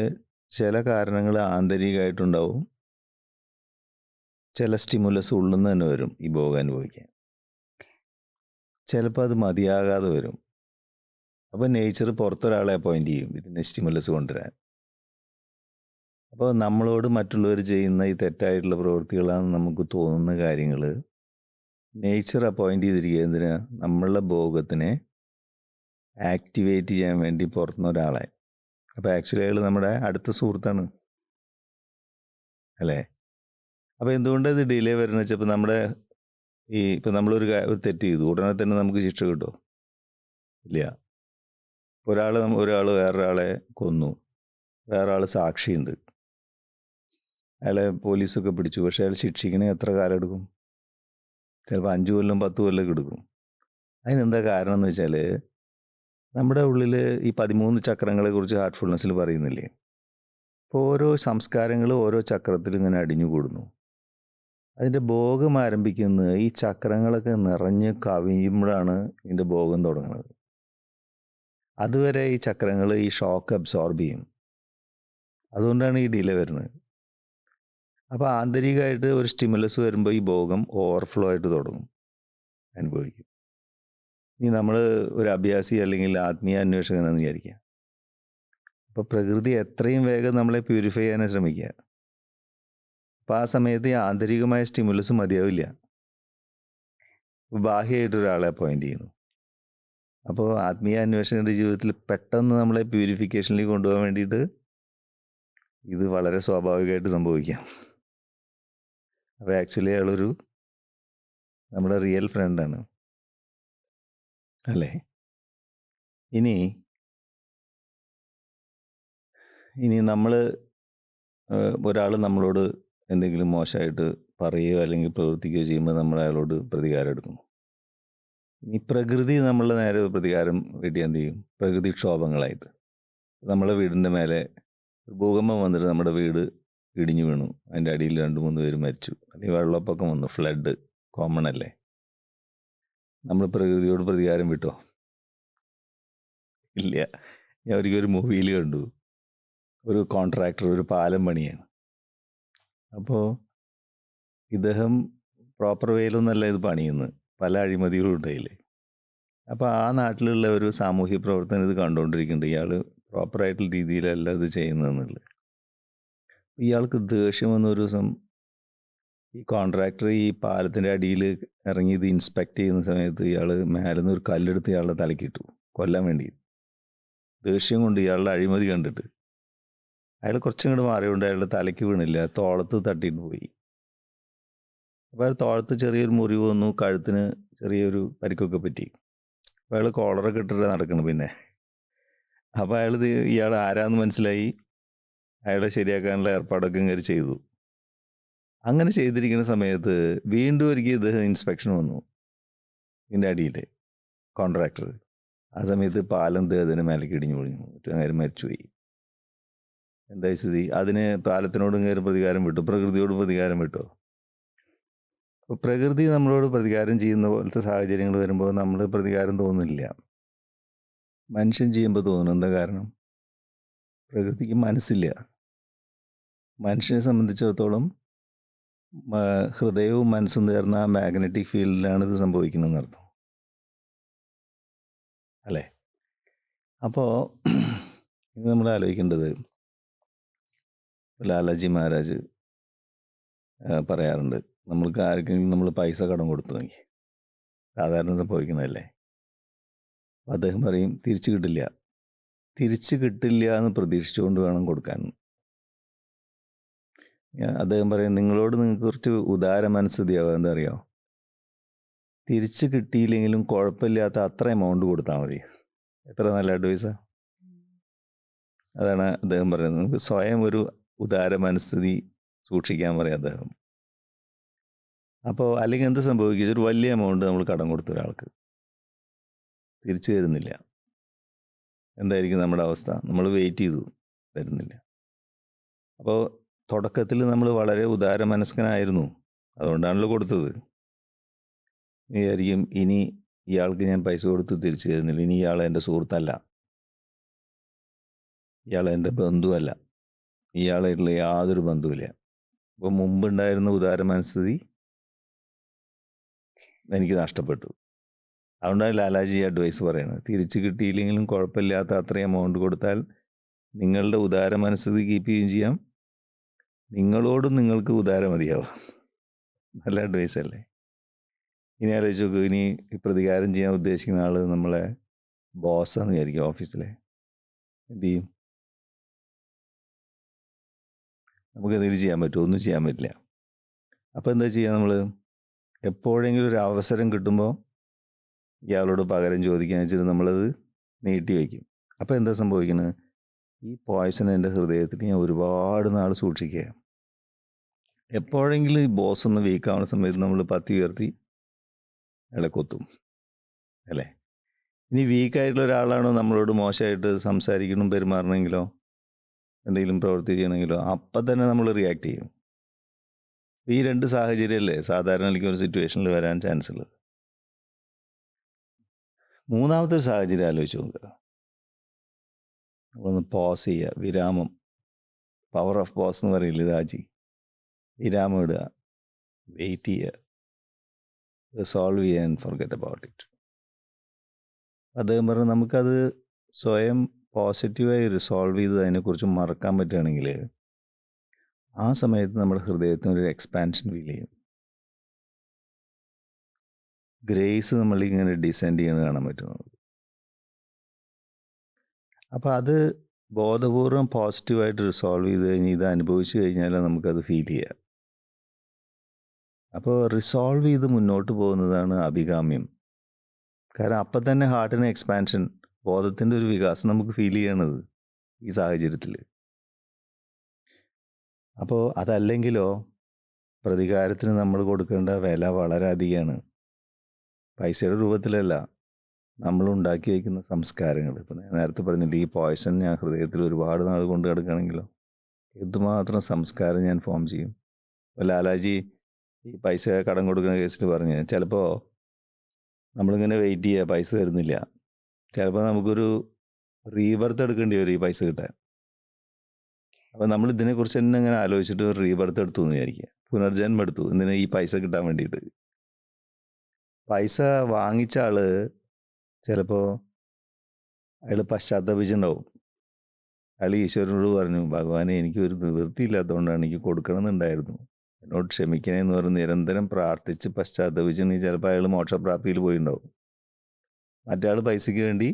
ചില കാരണങ്ങൾ ആന്തരികമായിട്ടുണ്ടാവും, ചില സ്റ്റിമുലസ് ഉള്ളിൽ നിന്ന് തന്നെ വരും ഈ ഭോഗം അനുഭവിക്കാൻ. ചിലപ്പോൾ അത് മതിയാകാതെ വരും. അപ്പോൾ നേച്ചർ പുറത്തൊരാളെ അപ്പോയിൻ്റ് ചെയ്യും ഇതിന് സ്റ്റിമുലസ് കൊണ്ടുവരാൻ. അപ്പോൾ നമ്മളോട് മറ്റുള്ളവർ ചെയ്യുന്ന ഈ തെറ്റായിട്ടുള്ള പ്രവൃത്തികളാണെന്ന് നമുക്ക് തോന്നുന്ന കാര്യങ്ങൾ നേച്ചർ അപ്പോയിൻ്റ് ചെയ്തിരിക്കുക എന്തിനാ? നമ്മളുടെ ഭോഗത്തിനെ ആക്ടിവേറ്റ് ചെയ്യാൻ വേണ്ടി പുറത്തുനിന്ന് ഒരാളെ. അപ്പോൾ ആക്ച്വലി അയാൾ നമ്മുടെ അടുത്ത സുഹൃത്താണ്, അല്ലേ? അപ്പോൾ എന്തുകൊണ്ടാണ് ഇത് ഡിലേ വരുന്നത് വെച്ചാൽ, ഇപ്പോൾ നമ്മുടെ ഇപ്പോൾ നമ്മളൊരു തെറ്റ് ചെയ്തു, ഉടനെ തന്നെ നമുക്ക് ശിക്ഷ കിട്ടുമോ? ഇല്ല. ഒരാൾ വേറൊരാളെ കൊന്നു, വേറെ ആൾ സാക്ഷിയുണ്ട്, അയാളെ പോലീസൊക്കെ പിടിച്ചു, പക്ഷേ അയാൾ ശിക്ഷിക്കണേ എത്ര കാലം എടുക്കും? ചിലപ്പോൾ 5 കൊല്ലം 10 കൊല്ലമൊക്കെ എടുക്കും. അതിനെന്താ കാരണം എന്ന് വെച്ചാൽ, നമ്മുടെ ഉള്ളിൽ ഈ 13 ചക്രങ്ങളെക്കുറിച്ച് ഹാർട്ട്ഫുൾനെസ്സിൽ പറയുന്നില്ലേ? അപ്പോൾ ഓരോ സംസ്കാരങ്ങൾ ഓരോ ചക്രത്തിൽ ഇങ്ങനെ അടിഞ്ഞുകൂടുന്നു. അതിൻ്റെ ഭോഗം ആരംഭിക്കുന്നത് ഈ ചക്രങ്ങളൊക്കെ നിറഞ്ഞ് കവിയുമ്പോഴാണ് ഇതിൻ്റെ ഭോഗം തുടങ്ങുന്നത്. അതുവരെ ഈ ചക്രങ്ങൾ ഈ ഷോക്ക് അബ്സോർബ് ചെയ്യും. അതുകൊണ്ടാണ് ഈ ഡിലേ വരുന്നത്. അപ്പോൾ ആന്തരികമായിട്ട് ഒരു സ്റ്റിമുലസ് വരുമ്പോൾ ഈ ഭോഗം ഓവർഫ്ലോ ആയിട്ട് തുടങ്ങും, അനുഭവിക്കും. ഇനി നമ്മൾ ഒരു അഭ്യാസി അല്ലെങ്കിൽ ആത്മീയ അന്വേഷകനെന്ന് വിചാരിക്കുക. അപ്പോൾ പ്രകൃതി എത്രയും വേഗം നമ്മളെ പ്യൂരിഫൈ ചെയ്യാൻ ശ്രമിക്കുക. അപ്പോൾ ആ സമയത്ത് ഈ ആന്തരികമായ സ്റ്റിമുലസ് മതിയാവില്ല, ബാഹ്യമായിട്ട് ഒരാളെ അപ്പോയിൻ്റ് ചെയ്യുന്നു. അപ്പോൾ ആത്മീയ അന്വേഷകൻ്റെ ജീവിതത്തിൽ പെട്ടെന്ന് നമ്മളെ പ്യൂരിഫിക്കേഷനിലേക്ക് കൊണ്ടുപോകാൻ വേണ്ടിയിട്ട് ഇത് വളരെ സ്വാഭാവികമായിട്ട് സംഭവിക്കാം. അപ്പോൾ ആക്ച്വലി അയാളൊരു നമ്മുടെ റിയൽ ഫ്രണ്ടാണ്, അല്ലേ? ഇനി നമ്മൾ ഒരാൾ നമ്മളോട് എന്തെങ്കിലും മോശമായിട്ട് പറയുകയോ അല്ലെങ്കിൽ പ്രവർത്തിക്കുകയോ ചെയ്യുമ്പോൾ നമ്മൾ അയാളോട് പ്രതികാരം എടുക്കുന്നു. ഇനി പ്രകൃതി നമ്മളുടെ നേരെ പ്രതികാരം കിട്ടിയാൽ എന്ത് ചെയ്യും? പ്രകൃതിക്ഷോഭങ്ങളായിട്ട് നമ്മളെ വീടിൻ്റെ മേലെ ഭൂകമ്പം വന്നിട്ട് നമ്മുടെ വീട് ഇടിഞ്ഞു വീണു, അതിൻ്റെ അടിയിൽ 2-3 പേര് മരിച്ചു, അല്ലെങ്കിൽ വെള്ളപ്പൊക്കം വന്നു, ഫ്ലഡ് കോമൺ അല്ലേ? നമ്മൾ പ്രകൃതിയോട് പ്രതികാരം വിട്ടോ? ഇല്ല. ഞാൻ ഒരിക്കൽ ഒരു മൂവിയിൽ കണ്ടു, ഒരു കോൺട്രാക്ടർ ഒരു പാലം പണിയാണ്. അപ്പോൾ ഇദ്ദേഹം പ്രോപ്പർ വേയിലൊന്നല്ല ഇത് പണിയുന്നത്, പല അഴിമതികളും ഉണ്ടായില്ലേ. അപ്പോൾ ആ നാട്ടിലുള്ള ഒരു സാമൂഹ്യ പ്രവർത്തനം ഇത് കണ്ടുകൊണ്ടിരിക്കുന്നുണ്ട്, ഇയാൾ പ്രോപ്പറായിട്ടുള്ള രീതിയിലല്ല ഇത് ചെയ്യുന്നതെന്നുള്ളത്. ഇയാൾക്ക് ദേഷ്യം വന്ന ഒരു ദിവസം ഈ കോൺട്രാക്ടർ ഈ പാലത്തിൻ്റെ അടിയിൽ ഇറങ്ങി ഇത് ഇൻസ്പെക്ട് ചെയ്യുന്ന സമയത്ത് ഇയാൾ മേലെന്ന് ഒരു കല്ലെടുത്ത് ഇയാളുടെ തലക്കിട്ടു, കൊല്ലാൻ വേണ്ടി. ദേഷ്യം കൊണ്ട്, ഇയാളുടെ അഴിമതി കണ്ടിട്ട്. അയാൾ കുറച്ചും കൂടെ മാറിയുകൊണ്ട് അയാളുടെ തലയ്ക്ക് വീണില്ല, തോളത്ത് തട്ടിയിട്ട് പോയി. അപ്പോൾ അയാൾ തോളത്ത് ചെറിയൊരു മുറിവ് വന്നു, കഴുത്തിന് ചെറിയൊരു പരിക്കൊക്കെ പറ്റി. അപ്പോൾ അയാൾ കോളറൊക്കെ ഇട്ടിട്ട് നടക്കണം പിന്നെ. അപ്പോൾ ഇയാൾ ആരാന്ന് മനസ്സിലായി. അയാളെ ശരിയാക്കാനുള്ള ഏർപ്പാടൊക്കെ ഇങ്ങനെ ചെയ്തു. അങ്ങനെ ചെയ്തിരിക്കുന്ന സമയത്ത് വീണ്ടും ഒരിക്കൽ ഇദ്ദേഹം ഇൻസ്പെക്ഷൻ വന്നു ഇതിൻ്റെ അടിയിൽ, കോൺട്രാക്ടർ. ആ സമയത്ത് പാലം അദ്ദേഹത്തിന് മേലേക്ക് ഇടിഞ്ഞു പൊളിഞ്ഞു, അങ്ങനെ മരിച്ചുപോയി. എന്താ സ്ഥിതി? അതിന് പാലത്തിനോടും കയറി പ്രതികാരം വിട്ടു, പ്രകൃതിയോട് പ്രതികാരം വിട്ടോ? അപ്പോൾ പ്രകൃതി നമ്മളോട് പ്രതികാരം ചെയ്യുന്ന പോലത്തെ സാഹചര്യങ്ങൾ വരുമ്പോൾ നമ്മൾ പ്രതികാരം തോന്നുന്നില്ല. മനുഷ്യൻ ചെയ്യുമ്പോൾ തോന്നുന്നു. എന്താ കാരണം? പ്രകൃതിക്ക് മനസ്സില്ല. മനുഷ്യനെ സംബന്ധിച്ചിടത്തോളം ഹൃദയവും മനസ്സും ചേർന്ന ആ മാഗ്നറ്റിക് ഫീൽഡിലാണ് ഇത് സംഭവിക്കുന്നതെന്ന് അർത്ഥം അല്ലേ? അപ്പോൾ ഇത് നമ്മൾ ആലോചിക്കേണ്ടത്, ലാലാജി മഹാരാജ് പറയാറുണ്ട്, നമ്മൾക്ക് ആർക്കെങ്കിലും നമ്മൾ പൈസ കടം കൊടുത്തു നോക്കി, സാധാരണ സംഭവിക്കുന്നതല്ലേ. അദ്ദേഹം പറയും തിരിച്ചു കിട്ടില്ല. തിരിച്ചു കിട്ടില്ല എന്ന് പ്രതീക്ഷിച്ചുകൊണ്ട് വേണം കൊടുക്കാൻ. അദ്ദേഹം പറയും നിങ്ങൾക്ക് കുറച്ച് ഉദാര മനസ്ഥിതിയാവുക. എന്താ അറിയോ? തിരിച്ചു കിട്ടിയില്ലെങ്കിലും കുഴപ്പമില്ലാത്ത അത്ര എമൗണ്ട് കൊടുത്താൽ മതി. എത്ര നല്ല അഡ്വൈസാ. അതാണ് അദ്ദേഹം പറയുന്നത്. നമുക്ക് സ്വയം ഒരു ഉദാര മനസ്ഥിതി സൂക്ഷിക്കാൻ പറയാം അദ്ദേഹം. അപ്പോൾ അല്ലെങ്കിൽ എന്ത് സംഭവിക്കും? ഒരു വലിയ എമൗണ്ട് നമ്മൾ കടം കൊടുത്ത ഒരാൾക്ക് തിരിച്ചു തരുന്നില്ല, എന്തായിരിക്കും നമ്മുടെ അവസ്ഥ? നമ്മൾ വെയിറ്റ് ചെയ്തു, തരുന്നില്ല. അപ്പോൾ തുടക്കത്തിൽ നമ്മൾ വളരെ ഉദാര മനസ്കനായിരുന്നു, അതുകൊണ്ടാണല്ലോ കൊടുത്തത്. വിചാരിക്കും ഇനി ഇയാൾക്ക് ഞാൻ പൈസ കൊടുത്ത് തിരിച്ചു തരുന്നില്ല, ഇനി ഇയാൾ എൻ്റെ സുഹൃത്തല്ല, ഇയാൾ എൻ്റെ ബന്ധുവല്ല, ഇയാളായിട്ടുള്ള യാതൊരു ബന്ധുവില്ല. അപ്പോൾ മുമ്പുണ്ടായിരുന്ന ഉദാര മനസ്ഥിതി എനിക്ക് നഷ്ടപ്പെട്ടു. അതുകൊണ്ടാണ് ലാലാജി അഡ്വൈസ് പറയുന്നത്, തിരിച്ചു കിട്ടിയില്ലെങ്കിലും കുഴപ്പമില്ലാത്ത അത്രയും എമൗണ്ട് കൊടുത്താൽ നിങ്ങളുടെ ഉദാര മനസ്ഥിതി കീപ്പ് ചെയ്യുകയും ചെയ്യാം, നിങ്ങളോടും നിങ്ങൾക്ക് ഉദാര മതിയാവും. നല്ല അഡ്വൈസ് അല്ലേ? ഇനി ആലോചിച്ച് നോക്കൂ, ഇനി പ്രതികാരം ചെയ്യാൻ ഉദ്ദേശിക്കുന്ന ആൾ നമ്മളെ ബോസാന്ന് വിചാരിക്കും, ഓഫീസിലെ. എന്ത് ചെയ്യും? നമുക്ക് എന്തെങ്കിലും ചെയ്യാൻ പറ്റുമോ? ഒന്നും ചെയ്യാൻ പറ്റില്ല. അപ്പോൾ എന്താ ചെയ്യുക? നമ്മൾ എപ്പോഴെങ്കിലും ഒരു അവസരം കിട്ടുമ്പോൾ ഇയാളോട് പകരം ചോദിക്കാൻ വെച്ചിട്ട് നമ്മളത് നീട്ടി വയ്ക്കും. അപ്പോൾ എന്താ സംഭവിക്കുന്നത്? ഈ പോയ്സൺ എൻ്റെ ഹൃദയത്തിൽ ഞാൻ ഒരുപാട് നാൾ സൂക്ഷിക്കുക. എപ്പോഴെങ്കിലും ഈ ബോസ് ഒന്ന് വീക്കാവുന്ന സമയത്ത് നമ്മൾ പത്തി ഉയർത്തി അയാളെ കൊത്തും, അല്ലേ? ഇനി വീക്കായിട്ടുള്ള ഒരാളാണോ നമ്മളോട് മോശമായിട്ട് സംസാരിക്കണം, പെരുമാറണമെങ്കിലോ എന്തെങ്കിലും പ്രവൃത്തി ചെയ്യണമെങ്കിലോ അപ്പം തന്നെ നമ്മൾ റിയാക്ട് ചെയ്യും. ഈ രണ്ട് സാഹചര്യമല്ലേ സാധാരണ ഒരു സിറ്റുവേഷനിൽ വരാൻ ചാൻസ് ഉള്ളത്. മൂന്നാമത്തെ ഒരു സാഹചര്യം ആലോചിച്ച് നോക്കുക. നമ്മളൊന്ന് പോസ് ചെയ്യുക, വിരാമം. പവർ ഓഫ് പോസ് എന്ന് പറയില്ല രാജി. വിരാമം ഇടുക, വെയിറ്റ് ചെയ്യുക, റിസോൾവ് ചെയ്യുക ആൻഡ് ഫോർഗെറ്റ് അബൌട്ട് ഇറ്റ്. അദ്ദേഹം പറഞ്ഞു നമുക്കത് സ്വയം പോസിറ്റീവായി റിസോൾവ് ചെയ്ത് അതിനെക്കുറിച്ച് മറക്കാൻ പറ്റുകയാണെങ്കിൽ ആ സമയത്ത് നമ്മുടെ ഹൃദയത്തിനൊരു എക്സ്പാൻഷൻ ഫീൽ ചെയ്യും. ഗ്രേസ് നമ്മളിങ്ങനെ ഡിസെൻഡ് ചെയ്യുന്നത് കാണാൻ പറ്റും. അപ്പോൾ അത് ബോധപൂർവം പോസിറ്റീവായിട്ട് റിസോൾവ് ചെയ്ത് കഴിഞ്ഞ് ഇത് അനുഭവിച്ചു കഴിഞ്ഞാൽ നമുക്കത് ഫീൽ ചെയ്യാം. അപ്പോൾ റിസോൾവ് ചെയ്ത് മുന്നോട്ട് പോകുന്നതാണ് അഭികാമ്യം. കാരണം അപ്പം തന്നെ ഹാർട്ടിന് എക്സ്പാൻഷൻ, ബോധത്തിൻ്റെ ഒരു വികാസം നമുക്ക് ഫീൽ ചെയ്യണത് ഈ സാഹചര്യത്തിൽ. അപ്പോൾ അതല്ലെങ്കിലോ പ്രതികാരത്തിന് നമ്മൾ കൊടുക്കേണ്ട വില വളരെ അധികമാണ്. പൈസയുടെ രൂപത്തിലല്ല, നമ്മൾ ഉണ്ടാക്കി വയ്ക്കുന്ന സംസ്കാരങ്ങൾ. ഇപ്പം ഞാൻ നേരത്തെ പറഞ്ഞില്ല, ഈ പോയ്സൺ ഞാൻ ഹൃദയത്തിൽ ഒരുപാട് നാൾ കൊണ്ട് കിടക്കുകയാണെങ്കിലോ എന്തുമാത്രം സംസ്കാരം ഞാൻ ഫോം ചെയ്യും. ഇപ്പോൾ ലാലാജി ഈ പൈസ കടം കൊടുക്കുന്ന കേസിൽ പറഞ്ഞ് ചിലപ്പോൾ നമ്മളിങ്ങനെ വെയിറ്റ് ചെയ്യുക, പൈസ തരുന്നില്ല. ചിലപ്പോൾ നമുക്കൊരു റീബർത്ത് എടുക്കേണ്ടി വരും ഈ പൈസ കിട്ടാൻ. അപ്പോൾ നമ്മൾ ഇതിനെക്കുറിച്ച് തന്നെ ഇങ്ങനെ ആലോചിച്ചിട്ട് ഒരു റീബർത്ത് എടുത്തു എന്ന് വിചാരിക്കുക, പുനർജന്മം എടുത്തു, എന്തിനാ? ഈ പൈസ കിട്ടാൻ വേണ്ടിയിട്ട്. പൈസ വാങ്ങിച്ച ആൾ ചിലപ്പോൾ അയാൾ പശ്ചാത്തപിച്ചിട്ടുണ്ടാവും. അയാൾ ഈശ്വരനോട് പറഞ്ഞു, ഭഗവാനെ എനിക്കൊരു നിവൃത്തിയില്ലാത്തതുകൊണ്ടാണ്, എനിക്ക് കൊടുക്കണമെന്നുണ്ടായിരുന്നു, എന്നോട് ക്ഷമിക്കണേന്ന് പറഞ്ഞ് നിരന്തരം പ്രാർത്ഥിച്ച് പശ്ചാത്തപിച്ചിട്ടുണ്ടെങ്കിൽ ചിലപ്പോൾ അയാൾ മോക്ഷപ്രാപ്തിയിൽ പോയിട്ടുണ്ടാവും. മറ്റേ ആൾ പൈസയ്ക്ക് വേണ്ടി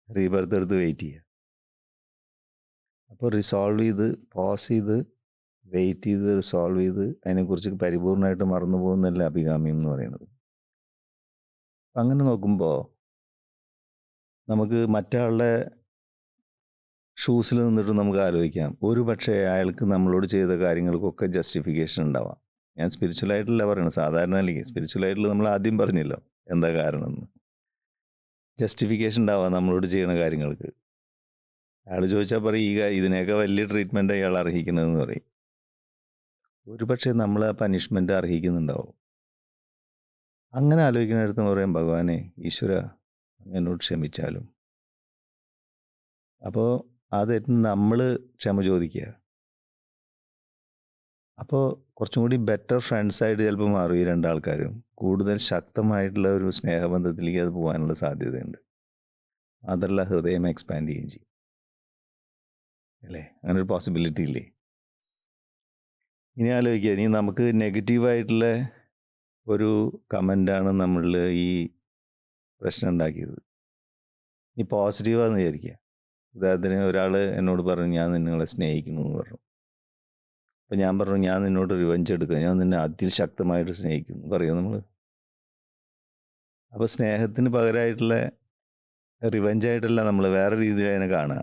റീബർത്ത് എടുത്ത് വെയിറ്റ് ചെയ്യുക. അപ്പോൾ റിസോൾവ് ചെയ്ത് പോസ് ചെയ്ത് വെയിറ്റ് ചെയ്ത് സോൾവ് ചെയ്ത് അതിനെക്കുറിച്ച് പരിപൂർണമായിട്ട് മറന്നു പോകുന്നതല്ല അഭികാമ്യം എന്ന് പറയുന്നത്. അപ്പം അങ്ങനെ നോക്കുമ്പോൾ നമുക്ക് മറ്റാളുടെ ഷൂസിൽ നിന്നിട്ട് നമുക്ക് ആലോചിക്കാം, ഒരു പക്ഷേ അയാൾക്ക് നമ്മളോട് ചെയ്ത കാര്യങ്ങൾക്കൊക്കെ ജസ്റ്റിഫിക്കേഷൻ ഉണ്ടാവാം. ഞാൻ സ്പിരിച്വലായിട്ടല്ല പറയുന്നത്, സാധാരണ അല്ലെങ്കിൽ സ്പിരിച്വലായിട്ടുള്ള നമ്മൾ ആദ്യം പറഞ്ഞല്ലോ എന്താ കാരണം എന്ന്. ജസ്റ്റിഫിക്കേഷൻ ഉണ്ടാവാം നമ്മളോട് ചെയ്യുന്ന കാര്യങ്ങൾക്ക്. അയാൾ ചോദിച്ചാൽ പറയും ഇതിനൊക്കെ വലിയ ട്രീറ്റ്മെൻറ്റ് അയാൾ അർഹിക്കണമെന്ന് പറയും. ഒരു പക്ഷേ നമ്മൾ ആ പനിഷ്മെൻറ്റ് അർഹിക്കുന്നുണ്ടാവും. അങ്ങനെ ആലോചിക്കുന്നിടത്ത് പറയാം, ഭഗവാനെ ഈശ്വര എന്നോട് ക്ഷമിച്ചാലും. അപ്പോൾ അത് നമ്മൾ ക്ഷമ ചോദിക്കുക. അപ്പോൾ കുറച്ചും കൂടി ബെറ്റർ ഫ്രണ്ട്സായിട്ട് ചിലപ്പോൾ മാറും ഈ രണ്ടാൾക്കാരും. കൂടുതൽ ശക്തമായിട്ടുള്ള ഒരു സ്നേഹബന്ധത്തിലേക്ക് അത് പോകാനുള്ള സാധ്യതയുണ്ട്. അതല്ല ഹൃദയം എക്സ്പാൻഡ് ചെയ്യുകയും ചെയ്യും അല്ലേ? അങ്ങനെ ഒരു പോസിബിലിറ്റി ഇല്ലേ? ഇനി ആലോചിക്കുക, ഇനി നമുക്ക് നെഗറ്റീവായിട്ടുള്ള ഒരു കമൻ്റാണ് നമ്മളിൽ ഈ പ്രശ്നം ഉണ്ടാക്കിയത്. ഇനി പോസിറ്റീവാന്ന് വിചാരിക്കുക. ഉദാഹരണത്തിന് ഒരാൾ എന്നോട് പറഞ്ഞു, ഞാൻ നിങ്ങളെ സ്നേഹിക്കുന്നു എന്ന് പറഞ്ഞു. അപ്പം ഞാൻ പറഞ്ഞു, ഞാൻ നിന്നോട് റിവെഞ്ച് എടുക്കുക, ഞാൻ നിന്നെ അതിശക്തമായിട്ട് സ്നേഹിക്കുന്നു പറയുമോ നമ്മൾ? അപ്പോൾ സ്നേഹത്തിന് പകരമായിട്ടുള്ള റിവെഞ്ചായിട്ടല്ല നമ്മൾ വേറെ രീതിയിൽ അതിനെ കാണുക.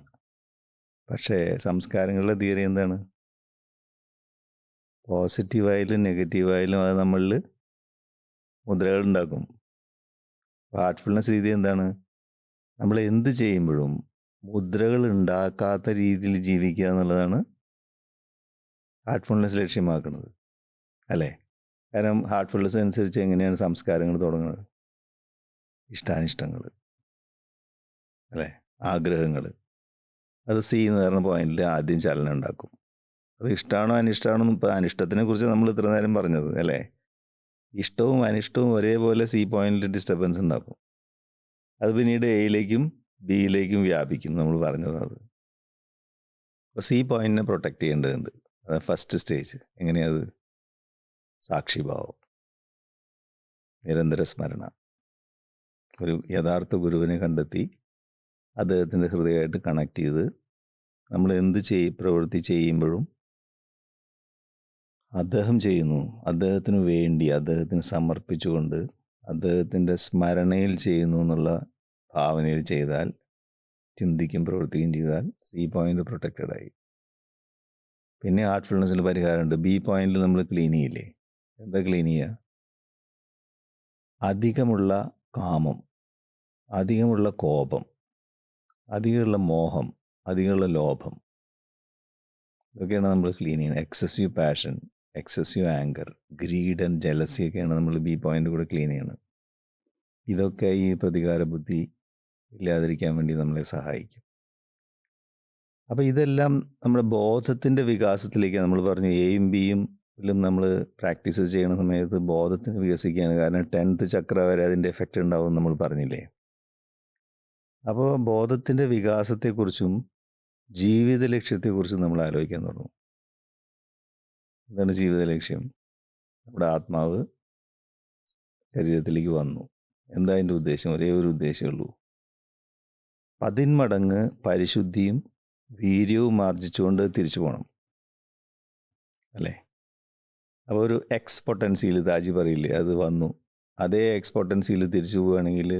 പക്ഷേ സംസ്കാരങ്ങളുടെ തിയറി എന്താണ്? പോസിറ്റീവായാലും നെഗറ്റീവായാലും അത് നമ്മളിൽ മുദ്രകൾ ഉണ്ടാക്കും. ഹാർട്ട്ഫുൾനെസ് രീതി എന്താണ്? നമ്മൾ എന്ത് ചെയ്യുമ്പോഴും മുദ്രകൾ ഉണ്ടാക്കാത്ത രീതിയിൽ ജീവിക്കുക എന്നുള്ളതാണ് ഹാർട്ട്ഫുൾനെസ് ലക്ഷ്യമാക്കുന്നത് അല്ലേ? കാരണം ഹാർട്ട്ഫുൾനെസ് അനുസരിച്ച് എങ്ങനെയാണ് സംസ്കാരങ്ങൾ തുടങ്ങുന്നത്? ഇഷ്ടാനിഷ്ടങ്ങൾ അല്ലേ, ആഗ്രഹങ്ങൾ. അത് സി എന്ന് പറഞ്ഞ പോയിന്റിൽ ആദ്യം ചലനം ഉണ്ടാക്കും. അത് ഇഷ്ടമാണോ അനിഷ്ടമാണോ? ഇപ്പോൾ അനിഷ്ടത്തിനെ കുറിച്ച് നമ്മൾ ഇത്ര നേരം പറഞ്ഞത് അല്ലേ? ഇഷ്ടവും അനിഷ്ടവും ഒരേപോലെ സി പോയിന്റിൽ ഡിസ്റ്റർബൻസ് ഉണ്ടാക്കും. അത് പിന്നീട് എയിലേക്കും ബിയിലേക്കും വ്യാപിക്കും. നമ്മൾ പറഞ്ഞത് അത്. അപ്പോൾ സി പോയിന്റിനെ പ്രൊട്ടക്റ്റ് ചെയ്യേണ്ടതുണ്ട്. അത് ഫസ്റ്റ് സ്റ്റേജ്. എങ്ങനെയത്? സാക്ഷിഭാവം, നിരന്തര സ്മരണ. ഒരു യഥാർത്ഥ ഗുരുവിനെ കണ്ടെത്തി അദ്ദേഹത്തിൻ്റെ ഹൃദയമായിട്ട് കണക്ട് ചെയ്ത് നമ്മൾ എന്ത് പ്രവൃത്തി ചെയ്യുമ്പോഴും അദ്ദേഹം ചെയ്യുന്നു, അദ്ദേഹത്തിന് വേണ്ടി അദ്ദേഹത്തിന് സമർപ്പിച്ചുകൊണ്ട് അദ്ദേഹത്തിൻ്റെ സ്മരണയിൽ ചെയ്യുന്നു എന്നുള്ള ഭാവനയിൽ ചെയ്താൽ, ചിന്തിക്കും പ്രവർത്തിക്കുകയും ചെയ്താൽ സി പോയിന്റ് പ്രൊട്ടക്റ്റഡായി. പിന്നെ ഹാർട്ട്ഫുൾനെസ്സിൽ പരിഹാരമുണ്ട്. ബി പോയിന്റിൽ നമ്മൾ ക്ലീൻ ചെയ്യില്ലേ? എന്താ ക്ലീൻ ചെയ്യുക? അധികമുള്ള കാമം, അധികമുള്ള കോപം, അധികമുള്ള മോഹം, അധികമുള്ള ലോഭം, ഇതൊക്കെയാണ് നമ്മൾ ക്ലീൻ ചെയ്യുന്നത്. Excessive passion, excessive anger, greed and ജലസിയൊക്കെയാണ് നമ്മൾ ബി പോയിന്റ് കൂടെ ക്ലീൻ ചെയ്യുന്നത്. ഇതൊക്കെ ഈ പ്രതികാര ബുദ്ധി ഇല്ലാതിരിക്കാൻ വേണ്ടി നമ്മളെ സഹായിക്കും. അപ്പോൾ ഇതെല്ലാം നമ്മുടെ ബോധത്തിൻ്റെ വികാസത്തിലേക്ക്, നമ്മൾ പറഞ്ഞു എയും ബിയും നമ്മൾ പ്രാക്ടീസ് ചെയ്യുന്ന സമയത്ത് ബോധത്തിന് വികസിക്കുകയാണ്. കാരണം 10th ചക്ര വരെ അതിൻ്റെ എഫക്റ്റ് ഉണ്ടാവും നമ്മൾ പറഞ്ഞില്ലേ? അപ്പോൾ ബോധത്തിൻ്റെ വികാസത്തെക്കുറിച്ചും ജീവിത ലക്ഷ്യത്തെക്കുറിച്ചും നമ്മൾ ആലോചിക്കാൻ തുടങ്ങും. എന്താണ് ജീവിത ലക്ഷ്യം? നമ്മുടെ ആത്മാവ് ശരീരത്തിലേക്ക് വന്നു. എന്താ അതിൻ്റെ ഉദ്ദേശം? ഒരേ ഒരു ഉദ്ദേശമേ ഉള്ളൂ. 10 മടങ്ങ് പരിശുദ്ധിയും വീര്യവും ആർജിച്ചുകൊണ്ട് തിരിച്ചു പോകണം അല്ലേ? അപ്പോൾ ഒരു എക്സ് പൊട്ടൻസിയിൽ താജി പറയില്ലേ, അത് വന്നു. അതേ എക്സ് പൊട്ടൻസിയിൽ തിരിച്ചു പോവുകയാണെങ്കിൽ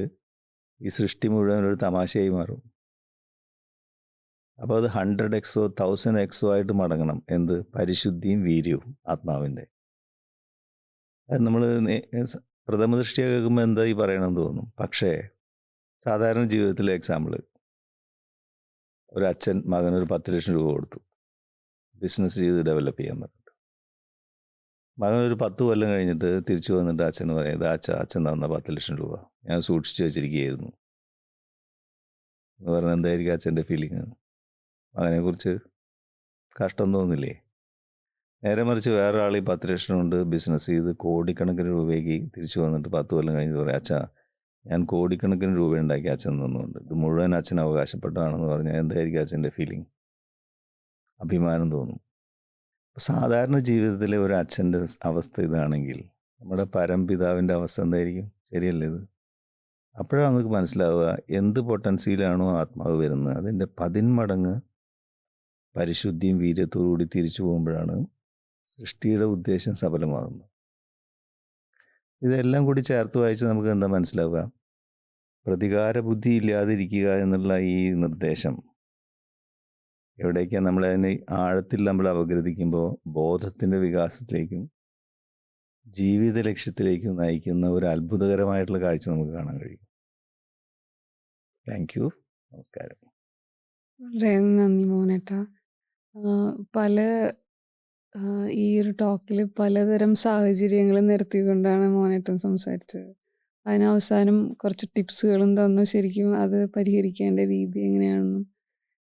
ഈ സൃഷ്ടി മുഴുവൻ ഒരു തമാശയായി മാറും. അപ്പോൾ അത് 100x 1000x ആയിട്ട് മടങ്ങണം. എന്ത്? പരിശുദ്ധിയും വീര്യവും ആത്മാവിൻ്റെ. അത് നമ്മൾ പ്രഥമ ദൃഷ്ടിയെ കേൾക്കുമ്പോൾ എന്താ ഈ പറയണമെന്ന് തോന്നും. പക്ഷേ സാധാരണ ജീവിതത്തിലെ എക്സാമ്പിൾ, ഒരു അച്ഛൻ മകനൊരു 10 ലക്ഷം രൂപ കൊടുത്തു ബിസിനസ് ചെയ്ത് ഡെവലപ്പ് ചെയ്യാൻ പറഞ്ഞിട്ട്. മകനൊരു 10 കൊല്ലം കഴിഞ്ഞിട്ട് തിരിച്ചു വന്നിട്ട് അച്ഛന് പറയാം, ഇത് അച്ഛൻ തന്ന 10 ലക്ഷം രൂപ ഞാൻ സൂക്ഷിച്ചു വെച്ചിരിക്കുകയായിരുന്നു എന്ന് പറഞ്ഞാൽ എന്തായിരിക്കും അച്ഛൻ്റെ ഫീലിങ്? മകനെക്കുറിച്ച് കഷ്ടം തോന്നില്ലേ? നേരെ മറിച്ച് വേറെ ആൾ ഈ 10 ലക്ഷം കൊണ്ട് ബിസിനസ് ചെയ്ത് കോടിക്കണക്കിന് രൂപയ്ക്ക് തിരിച്ചു വന്നിട്ട് 10 കൊല്ലം കഴിഞ്ഞ് പറയാം, അച്ഛാ ഞാൻ കോടിക്കണക്കിന് രൂപ ഉണ്ടാക്കി അച്ഛൻ തന്നുകൊണ്ട് ഇത് മുഴുവൻ അച്ഛൻ അവകാശപ്പെട്ടതാണെന്ന് പറഞ്ഞാൽ എന്തായിരിക്കും അച്ഛൻ്റെ ഫീലിംഗ്? അഭിമാനം തോന്നും. സാധാരണ ജീവിതത്തിലെ ഒരു അച്ഛൻ്റെ അവസ്ഥ ഇതാണെങ്കിൽ നമ്മുടെ പരംപിതാവിൻ്റെ അവസ്ഥ എന്തായിരിക്കും? ശരിയല്ലേ ഇത്? അപ്പോഴാണ് നമുക്ക് മനസ്സിലാവുക എന്ത് പൊട്ടൻസിയിലാണോ ആത്മാവ് വരുന്നത് അതിൻ്റെ 10 മടങ്ങ് പരിശുദ്ധിയും വീര്യത്തോടുകൂടി തിരിച്ചു പോകുമ്പോഴാണ് സൃഷ്ടിയുടെ ഉദ്ദേശം സഫലമാകുന്നു. ഇതെല്ലാം കൂടി ചേർത്ത് വായിച്ച് നമുക്ക് എന്താ മനസ്സിലാവുക? പ്രതികാര ബുദ്ധി ഇല്ലാതിരിക്കുക എന്നുള്ള ഈ നിർദ്ദേശം എവിടേക്കാണ് നമ്മളതിനെ ആഴത്തിൽ നമ്മൾ അപഗ്രഥിക്കുമ്പോൾ ബോധത്തിൻ്റെ വികാസത്തിലേക്കും ജീവിത ലക്ഷ്യത്തിലേക്കും നയിക്കുന്ന ഒരു അത്ഭുതകരമായിട്ടുള്ള കാഴ്ച നമുക്ക് കാണാൻ കഴിയും. Thank you. നമസ്കാരം. വളരെ നന്ദി മോനേട്ടാ. പല ഈ ഒരു ടോക്കിൽ പലതരം സാഹചര്യങ്ങൾ നിരത്തിക്കൊണ്ടാണ് മോനേട്ടൻ സംസാരിച്ചത്. അതിനവസാനം കുറച്ച് ടിപ്സുകളും തന്നു. ശരിക്കും അത് പരിഹരിക്കേണ്ട രീതി എങ്ങനെയാണെന്നും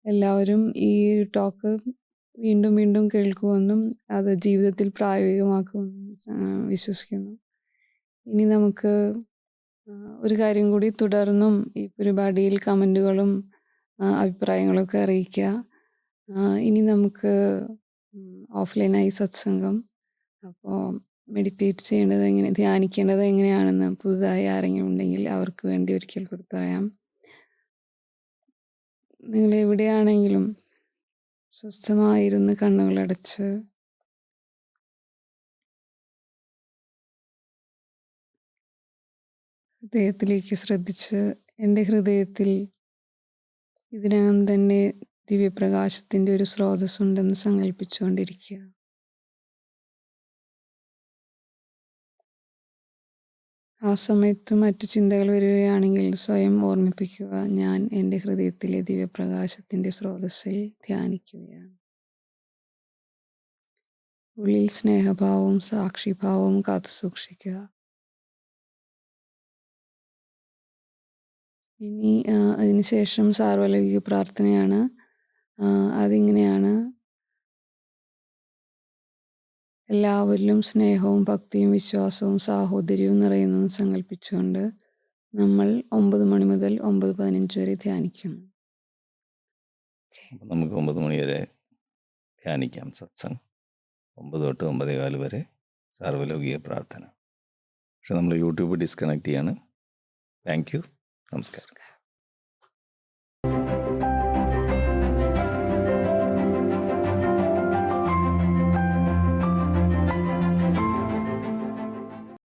എല്ലാവരും ഈ ഒരു ടോക്ക് വീണ്ടും വീണ്ടും കേൾക്കുമെന്നും അത് ജീവിതത്തിൽ പ്രായോഗികമാക്കുമെന്നും വിശ്വസിക്കുന്നു. ഇനി നമുക്ക് ഒരു കാര്യം കൂടി, തുടർന്നും ഈ പരിപാടിയിൽ കമൻറ്റുകളും അഭിപ്രായങ്ങളൊക്കെ അറിയിക്കുക. ഇനി നമുക്ക് ഓഫ്ലൈനായി സത്സംഗം, അപ്പോൾ മെഡിറ്റേറ്റ് ചെയ്യേണ്ടത് ധ്യാനിക്കേണ്ടത് എങ്ങനെയാണെന്ന് പുതുതായി ആരെങ്കിലും ഉണ്ടെങ്കിൽ അവർക്ക് വേണ്ടി ഒരിക്കൽ കൂടി പറയാം. നിങ്ങൾ എവിടെയാണെങ്കിലും സ്വസ്ഥമായിരുന്ന് കണ്ണുകളടച്ച് ഹൃദയത്തിലേക്ക് ശ്രദ്ധിച്ച്, എൻ്റെ ഹൃദയത്തിൽ ഇതിനകം തന്നെ ദിവ്യപ്രകാശത്തിൻ്റെ ഒരു സ്രോതസ്സുണ്ടെന്ന് സങ്കല്പിച്ചുകൊണ്ടിരിക്കുക. ആ സമയത്ത് മറ്റു ചിന്തകൾ വരികയാണെങ്കിൽ സ്വയം ഓർമ്മിപ്പിക്കുക, ഞാൻ എൻ്റെ ഹൃദയത്തിലെ ദിവ്യപ്രകാശത്തിൻ്റെ സ്രോതസ്സിൽ ധ്യാനിക്കുകയാണ്. ഉള്ളിൽ സ്നേഹഭാവവും സാക്ഷിഭാവവും കാത്തുസൂക്ഷിക്കുക. ഇനി അതിനുശേഷം സാർവലൗകിക പ്രാർത്ഥനയാണ്. അതിങ്ങനെയാണ്: എല്ലാവരിലും സ്നേഹവും ഭക്തിയും വിശ്വാസവും സാഹോദര്യവും നിറയുന്നു സങ്കല്പിച്ചുകൊണ്ട് നമ്മൾ 9 മണി മുതൽ 9:15 വരെ ധ്യാനിക്കുന്നു. നമുക്ക് 9 മണി വരെ ധ്യാനിക്കാം സത്സംഗ്. 9 തൊട്ട് 9:15 വരെ സാർവലൗകിക പ്രാർത്ഥന. പക്ഷെ നമ്മൾ യൂട്യൂബ് ഡിസ്കണക്ട് ചെയ്യാണ്. Thank you. നമസ്കാരം.